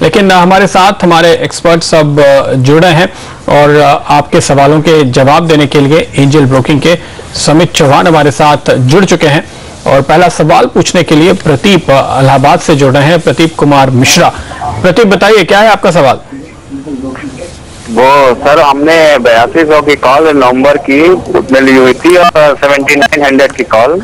लेकिन हमारे साथ हमारे एक्सपर्ट सब जुड़े हैं और आपके सवालों के जवाब देने के लिए एंजल ब्रोकिंग के समित चौहान हमारे साथ जुड़ चुके हैं। और पहला सवाल पूछने के लिए प्रदीप इलाहाबाद से जुड़ रहे हैं, प्रदीप कुमार मिश्रा। प्रदीप बताइए, क्या है आपका सवाल? वो सर, हमने 8200 की कॉल नवंबर की उसमें ली हुई थी और 7900 की कॉल।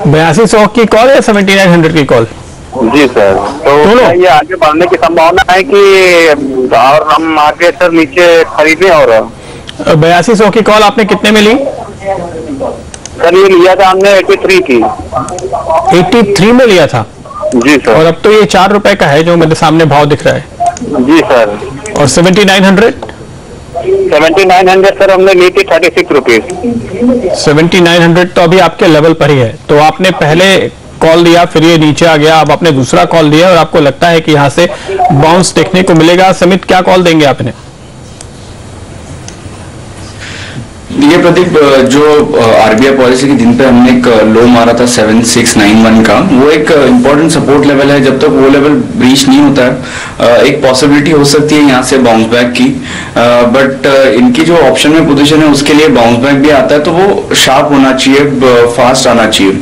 8200 की कॉल या 7900 की कॉल? जी सर। तो क्या ये आगे बढ़ने की संभावना है कि और हम आगे सर नीचे खरीदें? और 8200 की कॉल आपने कितने में ली? सर ये लिया था हमने 83 की। 83 में लिया था? जी सर। और अब तो ये 4 रुपए का है जो मेरे सामने भाव दिख रहा है। जी सर। और 7900? 7900 सर हमने ली थी 36 रुपीज। 7900 तो अभी आपके लेवल पर ही है। तो आपने पहले कॉल दिया, फिर ये नीचे आ गया, अब आपने दूसरा कॉल दिया और आपको लगता है कि यहाँ से बाउंस देखने को मिलेगा। समित, क्या कॉल देंगे आपने? ये प्रदीप, जो आरबीआई पॉलिसी के दिन पे हमने एक लो मारा था 7691 का, वो एक इम्पोर्टेंट सपोर्ट लेवल है। जब तक वो लेवल ब्रीच नहीं होता है, एक पॉसिबिलिटी हो सकती है यहाँ से बाउंस बैक की। बट इनकी जो ऑप्शन में पोजीशन है उसके लिए बाउंस बैक भी आता है तो वो शार्प होना चाहिए, फास्ट आना चाहिए।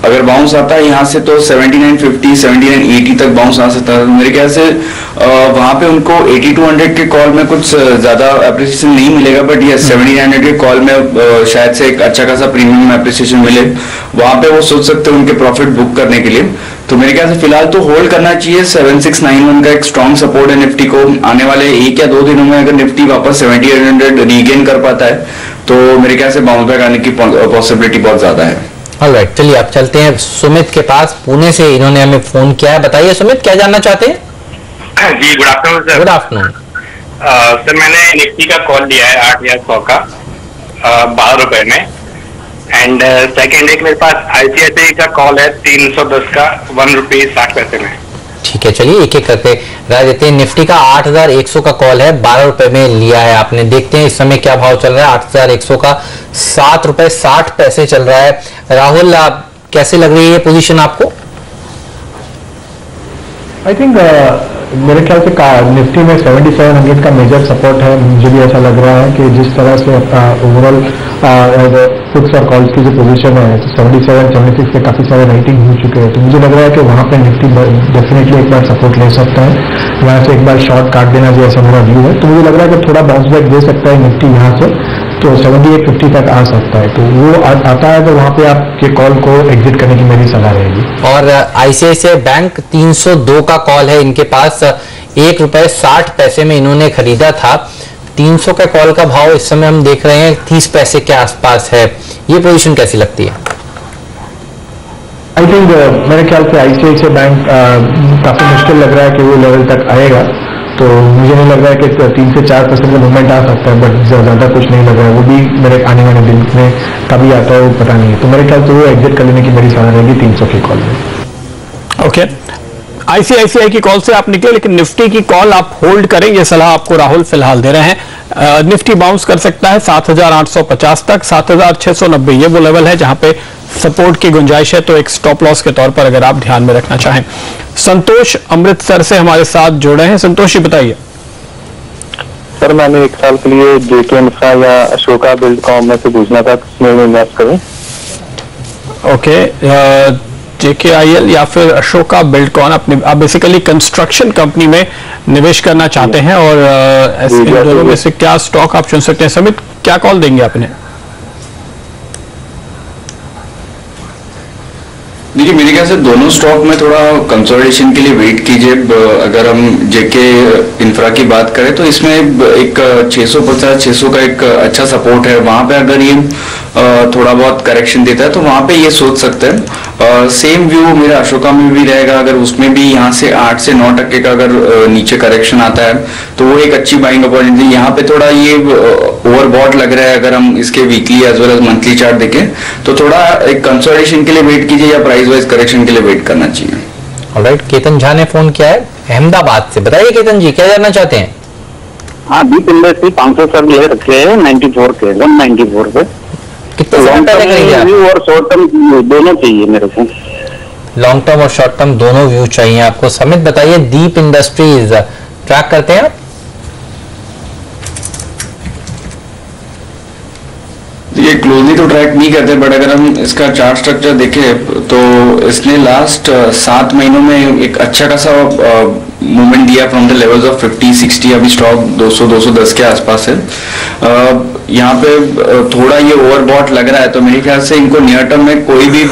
अगर बाउंस आता है यहाँ से तो 7950 7980 तक बाउंस आ सकता है। मेरे ख्याल से वहां पे उनको 8200 के कॉल में कुछ ज्यादा अप्रिसिएशन नहीं मिलेगा, बट ये 7900 के कॉल में शायद से एक अच्छा खासा प्रीमियम अप्रिसिएशन मिले। वहां पे वो सोच सकते हैं उनके प्रॉफिट बुक करने के लिए। तो मेरे ख्याल से फिलहाल तो होल्ड करना चाहिए। 7691 का एक स्ट्रॉन्ग सपोर्ट है निफ्टी को। आने वाले 1 या 2 दिनों में अगर निफ्टी वापस 7800 रीगेन कर पाता है तो मेरे ख्याल से बाउंस बैक आने की पॉसिबिलिटी बहुत ज्यादा है। ऑलराइट, चलिए आप चलते हैं सुमित के पास। पुणे से इन्होंने हमें फोन किया है। बताइए सुमित, क्या जानना चाहते हैं? जी good afternoon sir. Good afternoon sir, मैंने निफ्टी का कॉल लिया है 8100 का 12 रुपए में। एंड सेकेंड एक मेरे पास आईसीआईसीआई का कॉल है 310 का 1 रुपये 60 पैसे में। ठीक है, चलिए एक एक करके राय देते हैं। निफ्टी का 8100 का कॉल है, 12 रुपए में लिया है आपने। देखते हैं इस समय क्या भाव चल रहा है। 8100 का 7 रुपए 60 पैसे चल रहा है। राहुल, आप कैसे लग रही है पोजीशन आपको? आई थिंक मेरे ख्याल से निफ्टी में 7700 का मेजर सपोर्ट है। मुझे भी ऐसा लग रहा है कि जिस तरह से ओवरऑल पुट्स और कॉल्स की जो पोजीशन है 77 76 के काफी सारे राइटिंग हो चुके हैं, तो मुझे लग रहा है कि वहां पे निफ्टी डेफिनेटली एक बार सपोर्ट ले सकता है। यहाँ से एक बार शॉर्ट काट देना भी ऐसा मेरा व्यू है। तो मुझे लग रहा है कि थोड़ा बाउंस बैक दे सकता है निफ्टी यहाँ से, तो 7850 तक आ सकता है। तो वो आता है तो वहां पे आपके कॉल को एग्जिट करने की मेरी सलाह रहेगी। और आईसीआईसीआई बैंक 302 का कॉल है इनके पास, 1 रुपये 60 पैसे में इन्होंने खरीदा था। 300 का कॉल का भाव इस समय हम देख रहे हैं 30 पैसे के आसपास है। ये पोजीशन कैसी लगती है? आई थिंक मेरे ख्याल से आईसीआईसीआई बैंक काफी मुश्किल लग रहा है कि वो लेवल तक आएगा। तो मुझे नहीं लग रहा है कि 3 से 4% का मूवमेंट आ सकता है, बट ज्यादा कुछ नहीं लग रहा है। वो भी मेरे आने वाले दिन में कभी आता है वो पता नहीं है। तो मेरे ख्याल से वो एग्जिट कर लेने की मेरी सलाह रहेगी 300 की कॉल में। ओके, आईसीआईसीआई की कॉल से आप निकले, लेकिन निफ्टी की कॉल आप होल्ड करें, ये सलाह आपको राहुल फिलहाल दे रहे हैं। निफ्टी बाउंस कर सकता है 7850 तक, 7690 ये वो लेवल है जहां पे सपोर्ट की गुंजाइश है। तो एक स्टॉप लॉस के तौर पर अगर आप ध्यान में रखना चाहें। संतोष अमृतसर से हमारे साथ जुड़े हैं। संतोष जी बताइए। सर, मैंने 1 साल के लिए जेके इंफ्रा या अशोका बिल्डकॉम में से पूछना था किसमें इन्वेस्ट करूं? ओके, जेकेआईएल या फिर अशोका बिल्डकॉन, अपने आप बेसिकली कंस्ट्रक्शन कंपनी में निवेश करना चाहते हैं और इन दोनों में से क्या स्टॉक आप चुन सकते हैं? समित, क्या कॉल देंगे आपने? देखिए, मेरे ख्याल से दोनों स्टॉक में थोड़ा कंसोलिडेशन के लिए वेट कीजिए। अगर हम जेके इंफ्रा की बात करें तो इसमें एक 650-600 का एक अच्छा सपोर्ट है। वहां पे अगर ये थोड़ा बहुत करेक्शन देता है तो वहां पे ये सोच सकते हैं। सेम व्यू मेरा अशोका में भी रहेगा। अगर उसमें भी यहाँ से 8 से 9% का अगर नीचे करेक्शन आता है तो वो एक अच्छी बाइंग अपॉर्चुनिटी। यहाँ पे थोड़ा ये ओवरबॉट लग रहा है। अगर हम इसके weekly as well as monthly chart देखें तो थोड़ा एक कंसोलिडेशन के लिए वेट कीजिए या प्राइस वाइज करेक्शन के लिए वेट करना चाहिए। ऑलराइट, केतन झा ने फोन किया है अहमदाबाद से। बताइए केतन जी, क्या जानना चाहते हैं? हाँ, डीप इंडस्ट्री 500 सर ले रखे हैं 94 के 194 पे। कितने समय पहले खरीदा? और शॉर्ट टर्म दोनों चाहिए मेरे को। लॉन्ग टर्म और शॉर्ट टर्म दोनों व्यू चाहिए आपको। समित बताइए, दीप इंडस्ट्रीज ट्रैक करते हैं आप? ये क्लोजली तो ट्रैक नहीं करते, बट अगर हम इसका चार्ट स्ट्रक्चर देखें तो इसने लास्ट 7 महीनों में एक अच्छा खासा मूवमेंट दिया फ्रॉम द लेवल्स ऑफ 50-60। अभी स्टॉक 200-210 के आसपास है। यहाँ पे थोड़ा ये ओवरबॉट लग रहा है, तो मेरे ख्याल से इनको नियर टर्म में कोई भी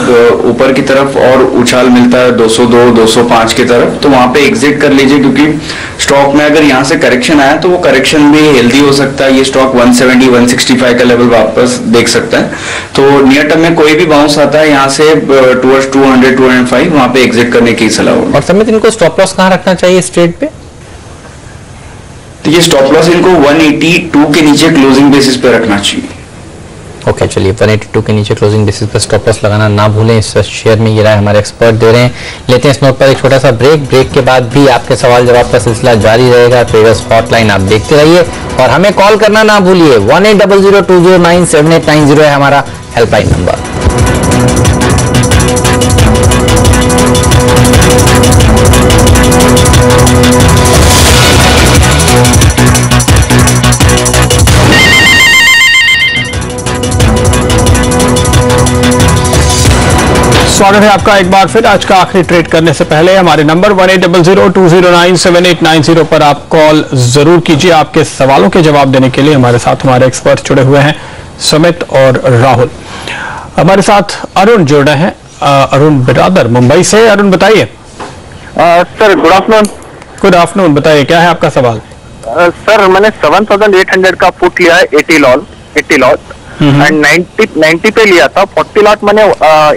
ऊपर की तरफ और उछाल मिलता है 202-205 की तरफ, तो वहां पे एग्जिट कर लीजिए, क्योंकि स्टॉक में अगर यहाँ से करेक्शन आया तो वो करेक्शन भी हेल्दी हो सकता है। ये स्टॉक 170-165 का लेवल वापस देख सकता है। तो नियर टर्म में कोई भी बाउंस आता है यहाँ से टुवर्ड्स 200-205, वहां पे एग्जिट करने की सलाह होगी। और समित, इनको स्टॉप लॉस कहाँ रखना चाहिए इस ट्रेड पे? तो ये स्टॉप लॉस इनको 182 के नीचे क्लोजिंग बेसिस पे रखना चाहिए। ओके, चलिए 182 के नीचे क्लोजिंग बेसिस पर स्टॉप लॉस लगाना ना भूलें। इस शेयर में ये राय हमारे एक्सपर्ट दे रहे हैं। लेते हैं इस नोट पर एक छोटा सा ब्रेक के बाद भी आपके सवाल जवाब का सिलसिला जारी रहेगा। ट्रेडर्स हॉटलाइन आप देखते रहिए और हमें कॉल करना ना भूलिए। 1800209789 है हमारा हेल्पलाइन नंबर। स्वागत है आपका एक बार फिर। आज का आखिरी ट्रेड करने से पहले हमारे नंबर 1800209789 पर आप कॉल जरूर कीजिए। आपके सवालों के जवाब देने के लिए हमारे साथ हमारे एक्सपर्ट जुड़े हुए हैं, सुमित और राहुल। हमारे साथ अरुण जुड़ रहे हैं, अरुण बिरादर मुंबई से। अरुण बताइए। Sir good afternoon. Good afternoon, बताइए क्या है आपका सवाल? सर मैंने 7800 का पुट लिया है 80 लॉट एंड 90 पे लिया था। 40 लॉट मैंने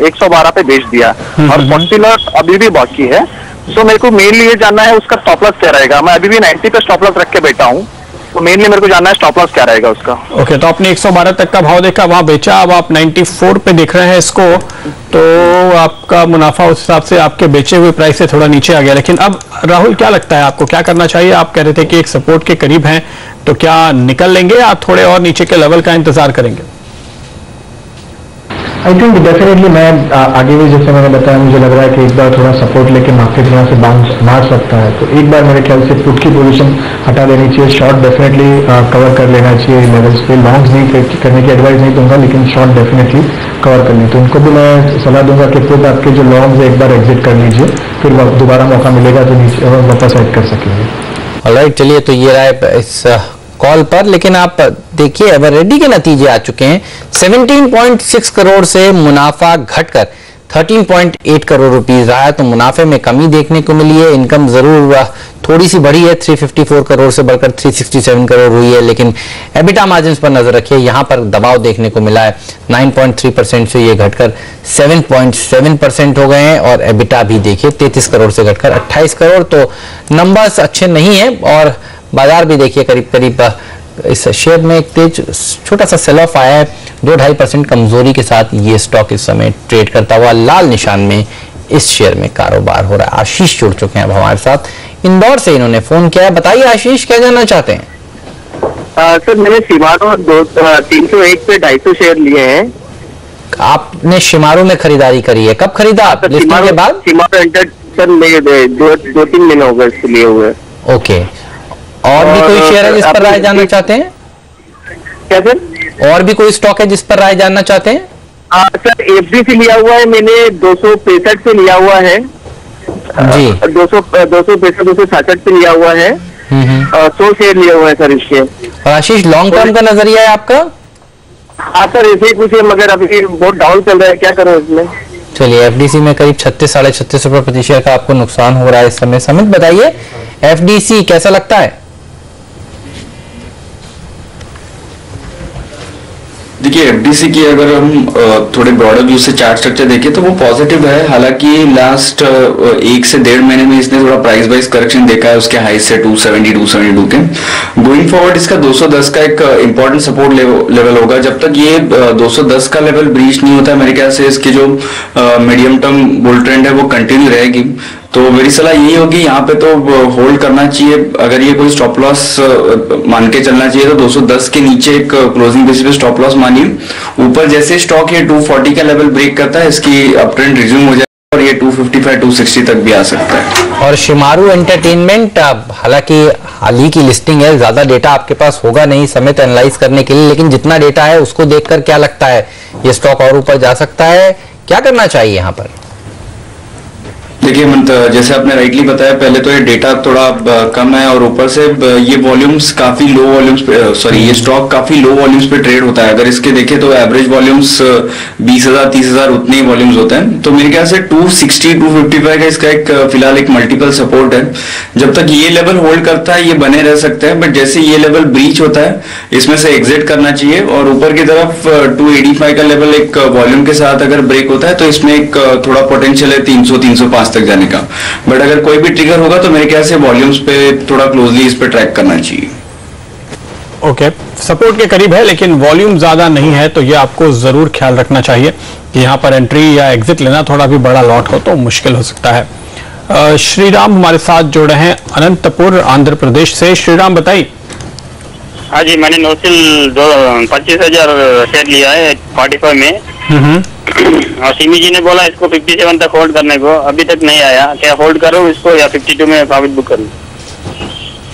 112 पे बेच दिया और 40 लॉट अभी भी बाकी है। तो मेरे को मेनली ये जानना है उसका स्टॉप लॉस क्या रहेगा। मैं अभी भी 90 पे स्टॉप लॉस रख के बैठा हूँ, तो मेनली मेरे को जानना है स्टॉप लॉस क्या रहेगा उसका। ओके, तो आपने 112 तक का भाव देखा, वहां बेचा, अब आप 94 पे देख रहे हैं इसको, तो आपका मुनाफा उस हिसाब से आपके बेचे हुए प्राइस से थोड़ा नीचे आ गया। लेकिन अब राहुल क्या लगता है आपको, क्या करना चाहिए? आप कह रहे थे कि एक सपोर्ट के करीब हैं, तो क्या निकल लेंगे या थोड़े और नीचे के लेवल का इंतजार करेंगे? आई थिंक डेफिनेटली मैं आगे भी जैसे मैंने बताया, मुझे लग रहा है कि एक बार थोड़ा सपोर्ट लेके मार्केट यहाँ से बाउंस मार सकता है, तो एक बार मेरे ख्याल से पुट की पोजीशन हटा देनी चाहिए। शॉर्ट डेफिनेटली कवर कर लेना चाहिए लेवल्स पे। लॉन्ग्स नहीं करने की एडवाइस नहीं दूंगा, लेकिन शॉर्ट डेफिनेटली कवर कर लें। तो उनको भी मैं सलाह दूंगा कि पुट आपके जो लॉन्ग्स एक बार एग्जिट कर लीजिए, फिर दोबारा मौका मिलेगा तो नीचे वापस ऐड कर सकेंगे। ऑलराइट, चलिए तो ये राय इस कॉल पर। लेकिन आप देखिए एवरेडी के नतीजे आ चुके हैं। 17.6 करोड़ से मुनाफा घटकर 13.8 करोड़ रुपीस रहा है, तो मुनाफे में कमी देखने को मिली है। इनकम जरूर थोड़ी सी बढ़ी है, 354 करोड़ से बढ़कर 367 करोड़ हुई है, लेकिन एबिटा मार्जिन पर नजर रखिए, यहां पर दबाव देखने को मिला है। 9.3% से ये घटकर 7.7% हो गए हैं और एबिटा भी देखिए 33 करोड़ से घटकर 28 करोड़। तो नंबर्स अच्छे नहीं है और बाजार भी देखिए करीब करीब इस शेयर में एक तेज छोटा सा सेल ऑफ आया है। 2-2.5% कमजोरी के साथ ये स्टॉक इस समय ट्रेड करता हुआ लाल निशान में इस शेयर में कारोबार हो रहा है। आशीष जुड़ चुके हैं अब हमारे साथ, इंदौर से इन्होंने फोन किया है। बताइए आशीष, क्या जानना चाहते हैं? सर मैंने शिमारो 301 पे 250 शेयर लिए हैं। आपने शिमारो में खरीदारी करी है, कब खरीदा आप? लिस्टिंग के बाद? शिमारो एंटर सर मेरे 2-3 दिन हो गए इसके लिए हुए। ओके, और भी कोई शेयर है जिस पर राय जानना चाहते हैं? क्या सर? और भी कोई स्टॉक है जिस पर राय जानना चाहते हैं? सर एफडी से लिया हुआ है मैंने, 265 से लिया हुआ है जी। 265-266 पे लिया हुआ है। 100 शेयर लिया हुआ है सर इसके। और आशीष, लॉन्ग टर्म का नजरिया है आपका? हाँ सर ऐसे ही कुछ है, मगर अभी बहुत डाउन चल रहा है, क्या करूँ इसमें। चलिए, एफडीसी में करीब 36-36.5 रुपए प्रति शेयर का आपको नुकसान हो रहा है इस समय। समित बताइए, एफडीसी कैसा लगता है? देखिए एफडीसी की अगर हम थोड़े ब्रॉडर व्यू से चार्ट स्ट्रक्चर देखें तो वो पॉजिटिव है। हालांकि लास्ट 1 से 1.5 महीने में इसने थोड़ा प्राइस वाइज करेक्शन देखा है उसके हाई से 270-272 के। गोइंग फॉरवर्ड इसका 210 का एक इंपॉर्टेंट सपोर्ट लेवल होगा। जब तक ये 210 का लेवल ब्रीच नहीं होता, मेरे ख्याल से इसकी जो मीडियम टर्म बुल ट्रेंड है वो कंटिन्यू रहेगी। तो मेरी सलाह यही होगी यहाँ पे तो होल्ड करना चाहिए। अगर ये कोई स्टॉप लॉस मान के चलना चाहिए तो 210 के नीचे एक क्लोजिंग बेसिस पे स्टॉप लॉस मानिए। ऊपर जैसे स्टॉक ये 240 का लेवल ब्रेक करता है, इसकी अप ट्रेंड रिज्यूम हो जाए और ये 255 260 तक भी आ सकता है। और शिमारू एंटरटेनमेंट, हालांकि हाल ही की लिस्टिंग है, ज्यादा डेटा आपके पास होगा नहीं समेत एनालाइज करने के लिए, लेकिन जितना डेटा है उसको देखकर क्या लगता है ये स्टॉक और ऊपर जा सकता है, क्या करना चाहिए यहाँ पर? देखिए मंत, जैसे आपने राइटली बताया, पहले तो ये डेटा थोड़ा कम है और ऊपर से ये वॉल्यूम्स काफी लो वॉल्यूम्स पे, सॉरी ये स्टॉक काफी लो वॉल्यूम्स पे ट्रेड होता है। अगर इसके देखें तो एवरेज वॉल्यूम्स 20,000 30,000 उतने ही वॉल्यूम्स होते हैं। तो मेरे ख्याल से 260 255 का इसका एक फिलहाल एक मल्टीपल सपोर्ट है। जब तक ये लेवल होल्ड करता है ये बने रह सकते हैं, बट जैसे ये लेवल ब्रीच होता है इसमें से एग्जिट करना चाहिए और ऊपर की तरफ 285 का लेवल एक वॉल्यूम के साथ अगर ब्रेक होता है तो इसमें एक थोड़ा पोटेंशियल है 300 305 तक जाने का। बट अगर कोई भी ट्रिगर होगा तो मेरे ख्याल से वॉल्यूम्स पे थोड़ा क्लोजली इस पे ट्रैक करना चाहिए। ओके, सपोर्ट के करीब है लेकिन वॉल्यूम ज्यादा नहीं है, तो ये आपको जरूर ख्याल रखना चाहिए कि यहाँ पर एंट्री या एग्जिट लेना थोड़ा भी बड़ा लॉट हो तो मुश्किल हो सकता है। श्रीराम हमारे साथ जुड़ रहे हैं अनंतपुर आंध्र प्रदेश से। श्रीराम बताइए। हाँ जी, मैंने नौसिल 25,000 शेयर लिया है 45 में और सिमी जी ने बोला इसको 57 तक होल्ड करने को, अभी तक नहीं आया। क्या होल्ड करूं इसको या 52 में प्रॉफिट बुक करूं?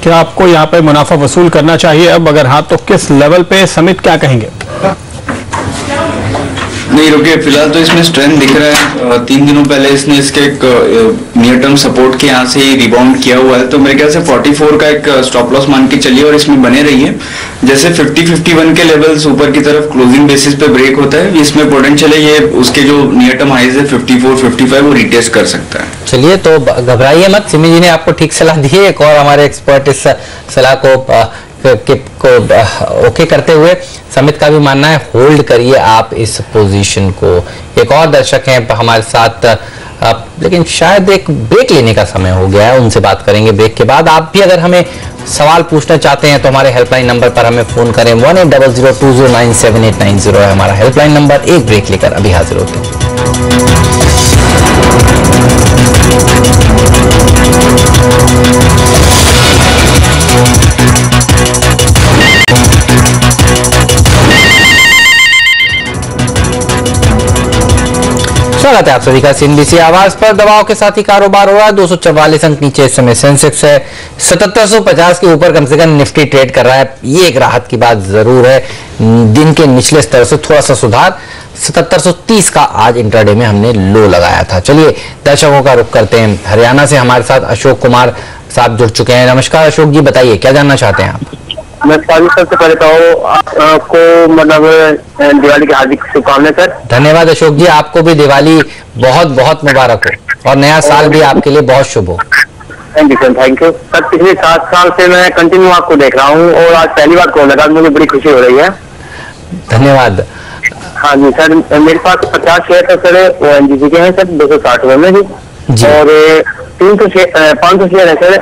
क्या आपको यहाँ पे मुनाफा वसूल करना चाहिए? अब अगर हाँ तो किस लेवल पे? समित क्या कहेंगे? नहीं रुकिए, फिलहाल तो इसमें स्ट्रेंथ दिख रहा है। 3 दिनों पहले इसने इसके एक नियर टर्म सपोर्ट के यहाँ से ही रिबाउंड किया हुआ है, तो मेरे ख्याल से 44 का एक स्टॉप लॉस मान के चलिए और इसमें बने रहिए। जैसे 50-51 के लेवल्स ऊपर की तरफ क्लोजिंग बेसिस पे ब्रेक होता है, इसमें पोटेंशियल है ये उसके जो नियर टर्म हाइज है 54-55 वो रिटेस्ट कर सकता है। चलिए, तो घबराइए मत, सिमी जी ने आपको ठीक सलाह दी है। एक और हमारे एक्सपर्ट इस सलाह को ओके करते हुए समित का भी मानना है होल्ड करिए आप इस पोजीशन को। एक और दर्शक हैं हमारे साथ, लेकिन शायद एक ब्रेक लेने का समय हो गया है, उनसे बात करेंगे ब्रेक के बाद। आप भी अगर हमें सवाल पूछना चाहते हैं तो हमारे हेल्पलाइन नंबर पर हमें फोन करें। 180020978990 है हमारा हेल्पलाइन नंबर। एक ब्रेक लेकर अभी हाजिर होते हैं। स्वागत है आप सभी का सीएनबीसी आवाज पर। दबाव के साथ ही कारोबार हो रहा है। 244 अंक नीचे इस समय सेंसेक्स है। 7750 के ऊपर कम से कम निफ्टी ट्रेड कर रहा है। ये एक राहत की बात जरूर है। दिन के निचले स्तर से थोड़ा सा सुधार। 7730 का आज इंट्राडे में हमने लो लगाया था। चलिए दर्शकों का रुख करते हैं। हरियाणा से हमारे साथ अशोक कुमार साहब जुड़ चुके हैं। नमस्कार अशोक जी, बताइए क्या जानना चाहते हैं आप? मैं सबसे पहले तो आपको मतलब दिवाली की हार्दिक शुभकामनाएं सर। धन्यवाद अशोक जी, आपको भी दिवाली बहुत बहुत मुबारक हो और नया साल भी आपके लिए बहुत शुभ हो। Thank you sir, thank you sir. पिछले 7 साल से मैं कंटिन्यू आपको देख रहा हूँ और आज पहली बार कॉल लगा, मुझे बड़ी खुशी हो रही है। धन्यवाद। हाँ जी सर, मेरे पास 50 शेयर है सर, ONGC के हैं सर 260 रुपए में जी, और 500 शेयर है सर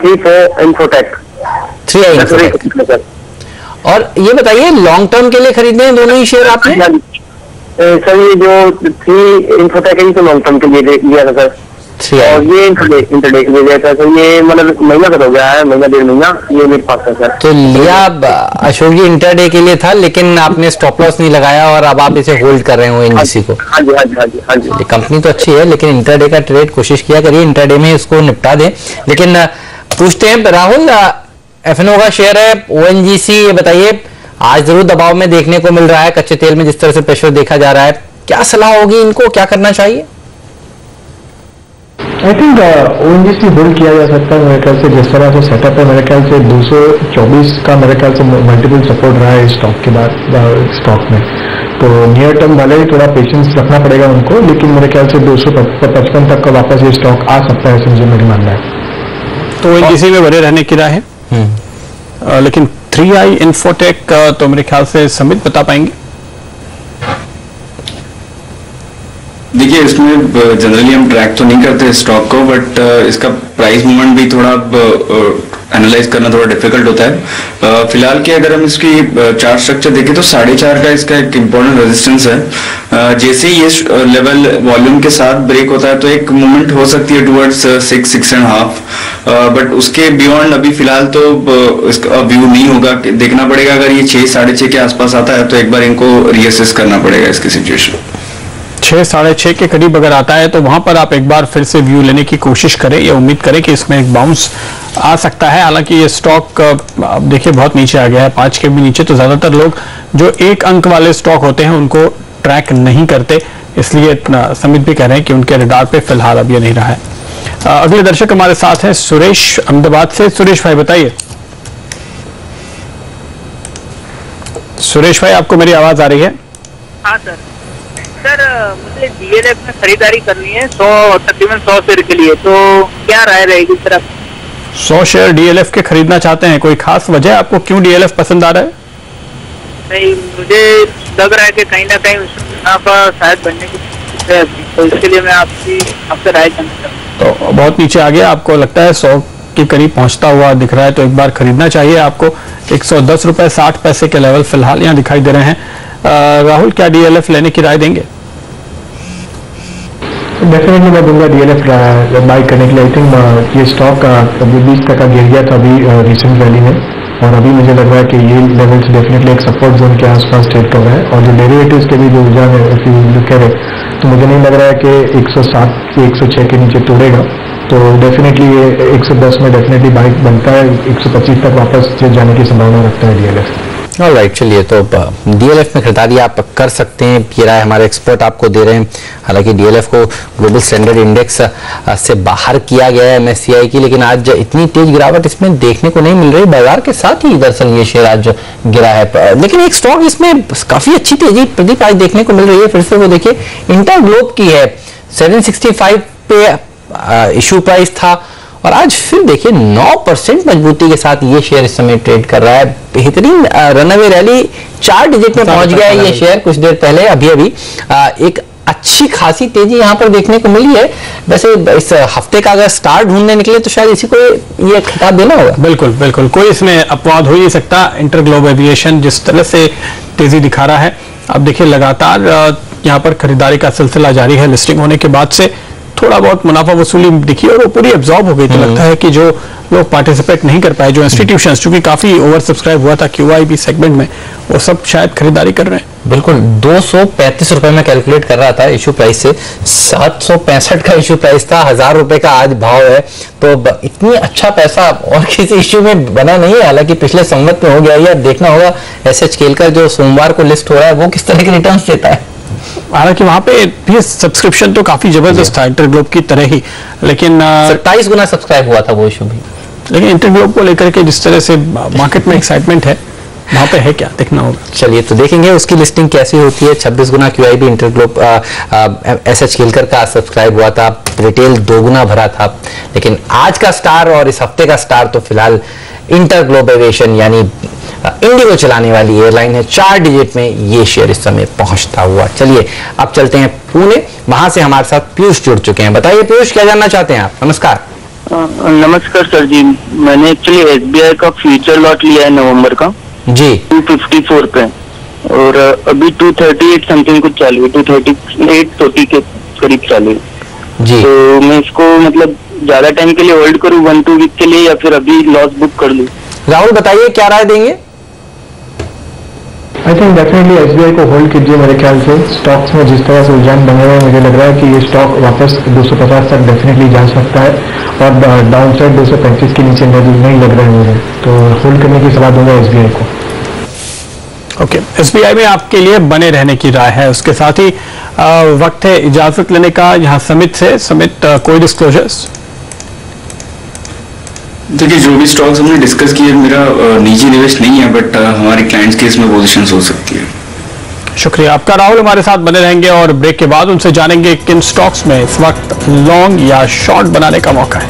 3 इन्फोटेक। और ये बताइए लॉन्ग टर्म के लिए खरीदने हैं दोनों ही शेयर आपने? सर ये जो 3 इन्फोटेक है तो लॉन्ग टर्म के लिए लिया था सर, और ये इंटरडे के लिए लिया था सर। ये मतलब महीना तक हो गया है, महीना 1.5 महीना ये मेरे पास है सर। तो लिया अशोक जी इंटरडे के लिए था, लेकिन आपने स्टॉप लॉस नहीं लगाया और अब आप इसे होल्ड कर रहे हो ONGC को। हाँ जी हाँ जी हाँ जी हाँ जी। कंपनी तो अच्छी है लेकिन इंटरडे का ट्रेड कोशिश किया करिए, इंटरडे में इसको निपटा दें। लेकिन पूछते हैं राहुल, FNO का शेयर है ONGC, ये बताइए आज जरूर दबाव में देखने को मिल रहा है, कच्चे तेल में जिस तरह से प्रेशर देखा जा रहा है, क्या सलाह होगी इनको, क्या करना चाहिए? आई थिंक ONGC होल्ड किया जा सकता है मेरे ख्याल से। जिस तरह से सेटअप है मेरे ख्याल से 224 का मेरे ख्याल से मल्टीपल सपोर्ट रहा है इस स्टॉक के बाद स्टॉक में, तो नियर टर्म वाले ही थोड़ा पेशेंस रखना पड़ेगा उनको, लेकिन मेरे ख्याल से 255 तक का वापस ये स्टॉक आ सकता है, समझे मेरी मानना है। तो ONGC में बने रहने की राय है। लेकिन 3i इन्फोटेक तो मेरे ख्याल से समित बता पाएंगे। देखिए इसमें जनरली हम ट्रैक तो नहीं करते स्टॉक को, बट इसका प्राइस मूवमेंट भी थोड़ा एनालाइज करना थोड़ा डिफिकल्ट होता है। फिलहाल के अगर हम इसकी चार्ट स्ट्रक्चर देखें तो 4.5 का इसका एक इम्पोर्टेंट रेजिस्टेंस है। जैसे ही ये लेवल वॉल्यूम के साथ ब्रेक होता है तो एक मूवमेंट हो सकती है टुवर्ड्स 6.5, बट उसके बियॉन्ड अभी फिलहाल तो इसका व्यू नहीं होगा। देखना पड़ेगा, अगर ये 6 साढ़े 6 के आसपास आता है तो एक बार इनको रीअसेस करना पड़ेगा इसकी सिचुएशन। 6 साढ़े 6 के करीब अगर आता है तो वहां पर आप एक बार फिर से व्यू लेने की कोशिश करें या उम्मीद करें कि इसमें एक बाउंस आ सकता है। हालांकि ये स्टॉक आप देखिए बहुत नीचे आ गया है, 5 के भी नीचे। तो ज्यादातर लोग जो 1 अंक वाले स्टॉक होते हैं उनको ट्रैक नहीं करते, इसलिए समित भी कह रहे हैं कि उनके रडार पे फिलहाल अब ये नहीं रहा है। अगले दर्शक हमारे साथ हैं सुरेश अहमदाबाद से। सुरेश भाई बताइए। सुरेश भाई आपको मेरी आवाज आ रही है? हाँ सर। सर मुझे DLF में खरीदारी करनी है तकरीबन 100 शेयर के लिए, तो क्या राय रहेगी सर आप? 100 शेयर DLF के खरीदना चाहते हैं, कोई खास वजह आपको क्यों DLF पसंद आ रहा है? नहीं, मुझे लग रहा है कि कहीं ना कहीं मुनाफा शायद बनने की, तो इसके लिए मैं आपसे राय जानना चाहता हूँ। तो बहुत नीचे आ गया, आपको लगता है 100 के करीब पहुंचता हुआ दिख रहा है, तो एक बार खरीदना चाहिए आपको। 110 रुपए 60 पैसे के लेवल फिलहाल यहाँ दिखाई दे रहे हैं। राहुल, क्या DLF लेने की राय देंगे? डेफिनेटली मैं दूंगा DLF बाई करने के लिए। आई थिंक ये स्टॉक 20 तक का गिर गया था अभी रिसेंट वैली में, और अभी मुझे लग रहा है कि ये लेवल्स डेफिनेटली एक सपोर्ट जोन के आसपास ट्रेड कर रहा है। और जो डेरिवेटिव्स के भी जो रुझान है कह रहे, तो मुझे नहीं लग रहा है कि 107 से 106 के नीचे तोड़ेगा। तो डेफिनेटली ये 110 में डेफिनेटली बाई बनता है, 125 तक वापस जाने की संभावना रखता है DLF। ऑलराइट, चलिए तो DLF में खरीदारी आप कर सकते हैं, ये राय हमारे एक्सपर्ट आपको दे रहे हैं। हालांकि DLF को ग्लोबल स्टैंडर्ड इंडेक्स से बाहर किया गया है MSCI की, लेकिन आज इतनी तेज गिरावट इसमें देखने को नहीं मिल रही। बाजार के साथ ही दरअसल ये शेयर आज गिरा है, लेकिन एक स्टॉक इसमें काफी अच्छी तेजी प्रदीप आज देखने को मिल रही है। फिर से वो देखिए इंटरग्लोब की है, 765 पे इशू प्राइस था और आज फिर देखिए 9% मजबूती के साथ ये शेयर इस समय ट्रेड कर रहा है। बेहतरीन रनअवे रैली, 4 डिजिट में पहुंच गया है ये शेयर कुछ देर पहले। अभी एक अच्छी खासी तेजी यहाँ पर देखने को मिली है। वैसे इस हफ्ते का अगर स्टार ढूंढने निकले तो शायद इसी को ये खिताब देना होगा। बिल्कुल बिल्कुल, कोई इसमें अपवाद हो ही नहीं सकता। इंटरग्लोब एविएशन जिस तरह से तेजी दिखा रहा है, अब देखिए लगातार यहाँ पर खरीदारी का सिलसिला जारी है। लिस्टिंग होने के बाद से थोड़ा बहुत मुनाफा वसूली दिखी और वो पूरी एब्जॉर्ब हो गई। तो लगता है कि जो लोग पार्टिसिपेट नहीं कर पाए, जो इंस्टीट्यूशंस, चूंकि काफी ओवर सब्सक्राइब हुआ था QIB सेगमेंट में, वो सब शायद खरीदारी कर रहे हैं। बिल्कुल, 235 रुपए में कैलकुलेट कर रहा था इशू प्राइस से, 765 का इशू प्राइस था, 1000 रुपए का आज भाव है। तो इतनी अच्छा पैसा और किसी इशू में बना नहीं है। हालांकि पिछले संवत में हो गया, या देखना होगा SH खेलकर जो सोमवार को लिस्ट हो रहा है वो किस तरह के रिटर्न्स देता है। हालांकि वहां पे भी सब्सक्रिप्शन तो काफी जबरदस्त था इंटरग्लोब की तरह ही, लेकिन 27 गुना सब्सक्राइब हुआ था वो इशू भी। लेकिन इंटरग्लोब को लेकर के जिस तरह से मार्केट में एक्साइटमेंट है, वहां पे है क्या, देखना होगा। चलिए तो देखेंगे उसकी लिस्टिंग कैसी होती है। 26 गुना QIB इंटरग्लोब SH खेलकर का सब्सक्राइब हुआ था, रिटेल 2 गुना भरा था। लेकिन आज का स्टार और इस हफ्ते का स्टार तो फिलहाल इंटरग्लोब एविएशन यानी इंडिगो चलाने वाली एयरलाइन है। 4 डिजिट में ये शेयर इस समय पहुंचता हुआ। चलिए अब चलते हैं पुणे, वहां से हमारे साथ पीयूष जुड़ चुके हैं। बताइए पीयूष, क्या जानना चाहते हैं आप? नमस्कार। नमस्कार सर जी, मैंने एक्चुअली SBI का फ्यूचर लॉट लिया है नवंबर का जी 254 पे, और अभी 238 समथिंग कुछ चालू है, 238 के करीब चालू है जी। तो मैं इसको मतलब ज्यादा टाइम के लिए होल्ड करूँ 1-2 वीक के लिए, या फिर अभी लॉस बुक कर लूँ? राहुल बताइए क्या राय देंगे? आई थिंक डेफिनेटली SBI को होल्ड कीजिए। मेरे ख्याल से स्टॉक्स में जिस तरह से रुझान बने हुए हैं, मुझे लग रहा है कि ये स्टॉक वापस 250 तक डेफिनेटली जा सकता है, और डाउन साइड 235 के नीचे नहीं लग रहा है मुझे, तो होल्ड करने की सलाह दूंगा SBI को। ओके, SBI में आपके लिए बने रहने की राय है। उसके साथ ही वक्त है इजाजत लेने का यहाँ समित से। समित, कोई डिस्क्लोजर्स? देखिए, जो भी स्टॉक्स हमने डिस्कस किए, मेरा निजी निवेश नहीं है, बट हमारे क्लाइंट्स के इसमें पोजीशंस हो सकती है। शुक्रिया आपका राहुल, हमारे साथ बने रहेंगे और ब्रेक के बाद उनसे जानेंगे किन स्टॉक्स में इस वक्त लॉन्ग या शॉर्ट बनाने का मौका है।